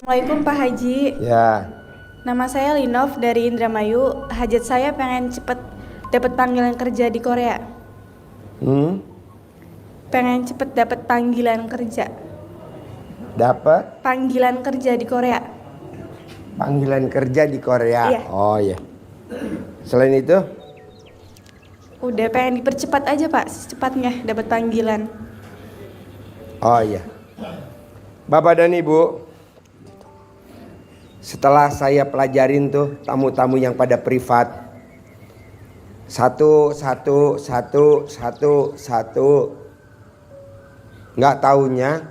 Assalamualaikum Pak Haji. Ya. Nama saya Linov dari Indramayu. Hajat saya pengen cepet dapat panggilan kerja di Korea. Pengen cepet dapat panggilan kerja. Dapat Panggilan kerja di Korea. panggilan kerja di Korea. Iya. Oh ya. Selain itu? Udah pengen dipercepat aja Pak, secepatnya dapat panggilan. Oh iya. Bapak dan Ibu, setelah saya pelajarin tuh tamu-tamu yang pada privat, satu, nggak taunya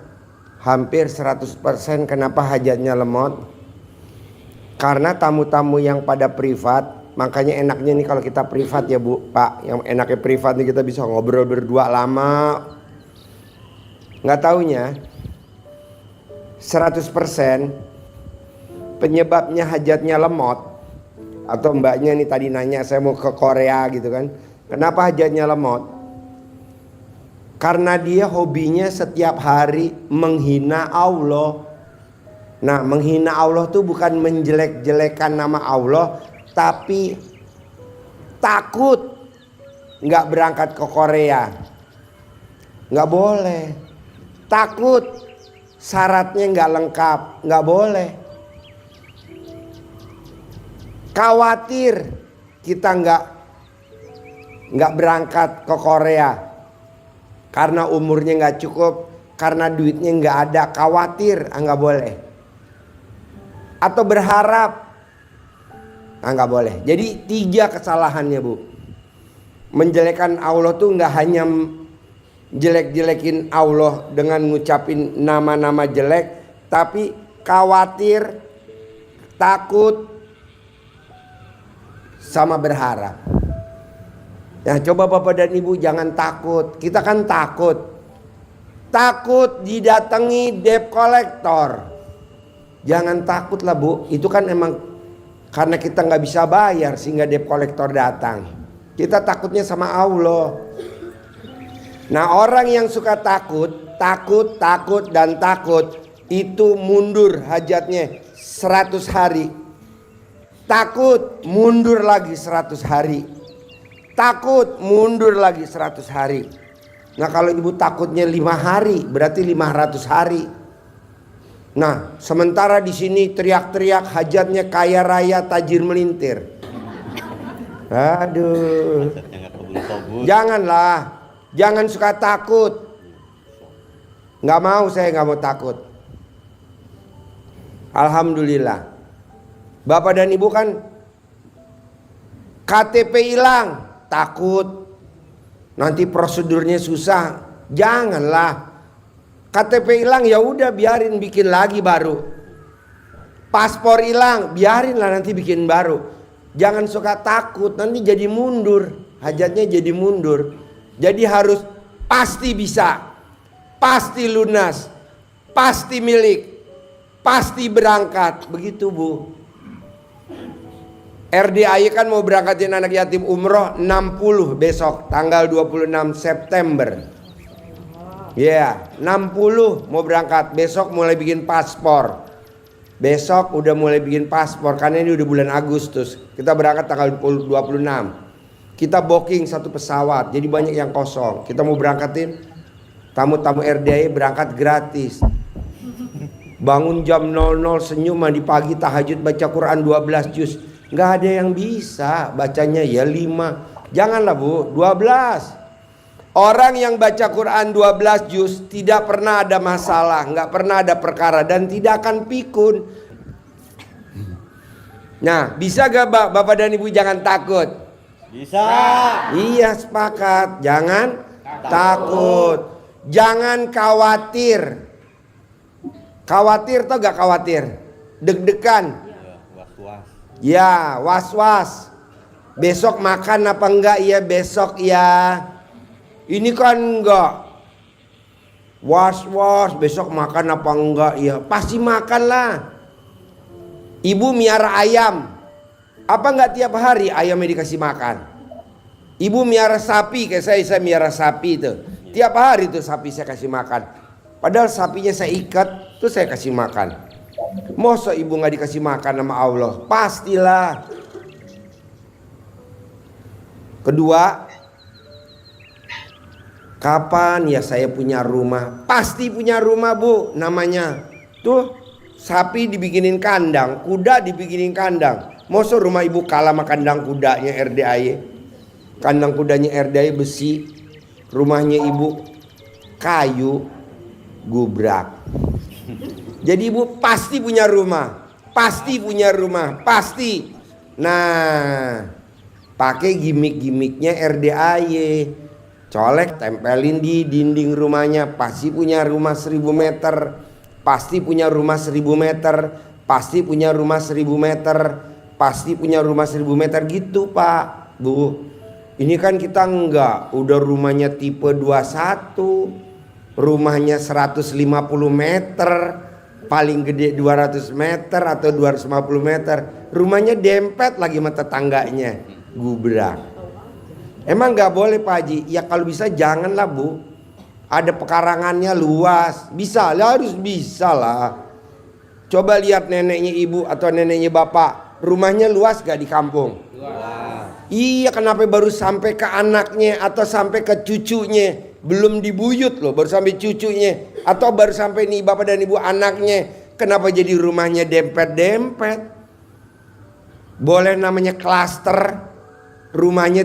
hampir 100% kenapa hajatnya lemot. Karena tamu-tamu yang pada privat, makanya enaknya nih kalau kita privat ya Bu, Pak, yang enaknya privat nih kita bisa ngobrol berdua lama. Nggak taunya 100% penyebabnya hajatnya lemot, atau mbaknya nih tadi nanya saya mau ke Korea gitu kan, kenapa hajatnya lemot? Karena dia hobinya setiap hari menghina Allah. Nah, menghina Allah tuh bukan menjelek-jelekan nama Allah, tapi takut nggak berangkat ke Korea. Nggak boleh. Takut syaratnya nggak lengkap, nggak boleh. Khawatir kita nggak berangkat ke Korea karena umurnya nggak cukup, karena duitnya nggak ada, khawatir, nggak boleh. Atau berharap, nggak boleh. Jadi 3 kesalahannya Bu. Menjelekan Allah tuh nggak hanya jelek-jelekin Allah dengan ngucapin nama-nama jelek, tapi khawatir, takut, sama berharap. Nah, coba Bapak dan Ibu jangan takut. Kita kan takut didatangi debt collector. Jangan takut lah Bu. Itu kan emang karena kita nggak bisa bayar sehingga debt collector datang. Kita takutnya sama Allah. Nah, orang yang suka takut itu mundur hajatnya 100 hari. Takut mundur lagi 100 hari. Takut mundur lagi 100 hari. Nah, kalau ibu takutnya 5 hari berarti 500 hari. Nah, sementara di sini teriak-teriak hajatnya kaya raya tajir melintir. Aduh. Janganlah. Jangan suka takut. Nggak mau, saya nggak mau takut. Alhamdulillah. Bapak dan Ibu kan KTP hilang, takut nanti prosedurnya susah. Janganlah. KTP hilang ya udah biarin bikin lagi baru. Paspor hilang, biarinlah nanti bikin baru. Jangan suka takut, nanti jadi mundur. Hajatnya jadi mundur. Jadi harus pasti bisa, pasti lunas, pasti milik, pasti berangkat. Begitu Bu. RDAI kan mau berangkatin anak yatim umroh 60 besok tanggal 26 September. Ya, 60 mau berangkat. Besok mulai bikin paspor. Besok udah mulai bikin paspor karena ini udah bulan Agustus. Kita berangkat tanggal 26. Kita booking 1 pesawat, jadi banyak yang kosong. Kita mau berangkatin tamu-tamu RDAI berangkat gratis. Bangun jam 00 senyum mandi pagi tahajud baca Quran 12 juz. Nggak ada yang bisa bacanya ya 5. Janganlah Bu, 12. Orang yang baca Quran 12 juz tidak pernah ada masalah, nggak pernah ada perkara dan tidak akan pikun. Nah, bisa gak Bapak dan Ibu jangan takut? Bisa. Iya, sepakat. Jangan takut. Jangan khawatir. Khawatir tau gak khawatir? Deg-degan. Was-was. Ya, was-was. Besok makan apa enggak ya besok ya? Ini kan enggak. Was-was besok makan apa enggak ya? Pasti makan lah. Ibu miara ayam. Apa enggak tiap hari ayamnya dikasih makan? Ibu miara sapi, kayak saya miara sapi itu. Tiap hari tuh sapi saya kasih makan. Padahal sapinya saya ikat, tuh saya kasih makan. Masa ibu nggak dikasih makan sama Allah? Pastilah. Kedua, kapan ya saya punya rumah? Pasti punya rumah bu, namanya. Tuh sapi dibikinin kandang, kuda dibikinin kandang. Masa rumah ibu kalah sama kandang kudanya RDAY? Kandang kudanya RDAY besi, rumahnya ibu kayu gubrak. Jadi ibu pasti punya rumah, pasti punya rumah, pasti. Nah, pakai gimmick-gimmicknya RDAY, colek tempelin di dinding rumahnya, pasti punya rumah 1000 meter, pasti punya rumah 1000 meter, pasti punya rumah 1000 meter, pasti punya rumah 1000 meter gitu Pak, Bu. Ini kan kita enggak, udah rumahnya tipe 21, rumahnya 150 meter, paling gede 200 meter atau 250 meter. Rumahnya dempet lagi sama tetangganya, gubrak. Emang nggak boleh Pak Haji? Ya kalau bisa janganlah Bu. Ada pekarangannya luas, bisa lah, harus bisa lah. Coba lihat neneknya ibu atau neneknya bapak, rumahnya luas gak di kampung? Iya, kenapa baru sampai ke anaknya atau sampai ke cucunya? Belum dibuyut loh, baru sampai cucunya. Atau baru sampai nih bapak dan ibu anaknya. Kenapa jadi rumahnya dempet-dempet? Boleh namanya klaster. Rumahnya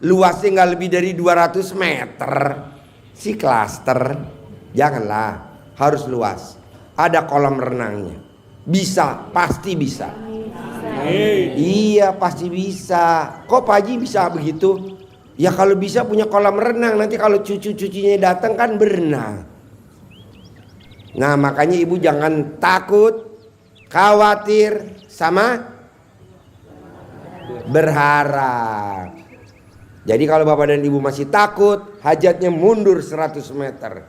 luasnya gak lebih dari 200 meter. Si klaster. Janganlah, harus luas. Ada kolam renangnya. Bisa, pasti bisa. Iya pasti bisa. Kok Pak Haji bisa begitu? Ya kalau bisa punya kolam renang, nanti kalau cucu-cucunya datang kan berenang. Nah makanya ibu jangan takut, khawatir, sama berharap. Jadi kalau bapak dan ibu masih takut, hajatnya mundur 100 meter.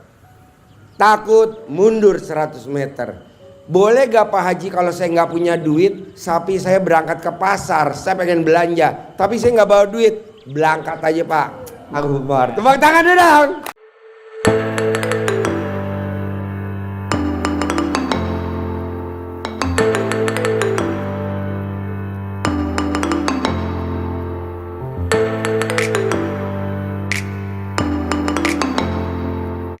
Takut, mundur 100 meter. Boleh gak Pak Haji kalau saya nggak punya duit, sapi saya berangkat ke pasar, saya pengen belanja, tapi saya nggak bawa duit, berangkat aja Pak. Aku bar, tepuk tangan dong.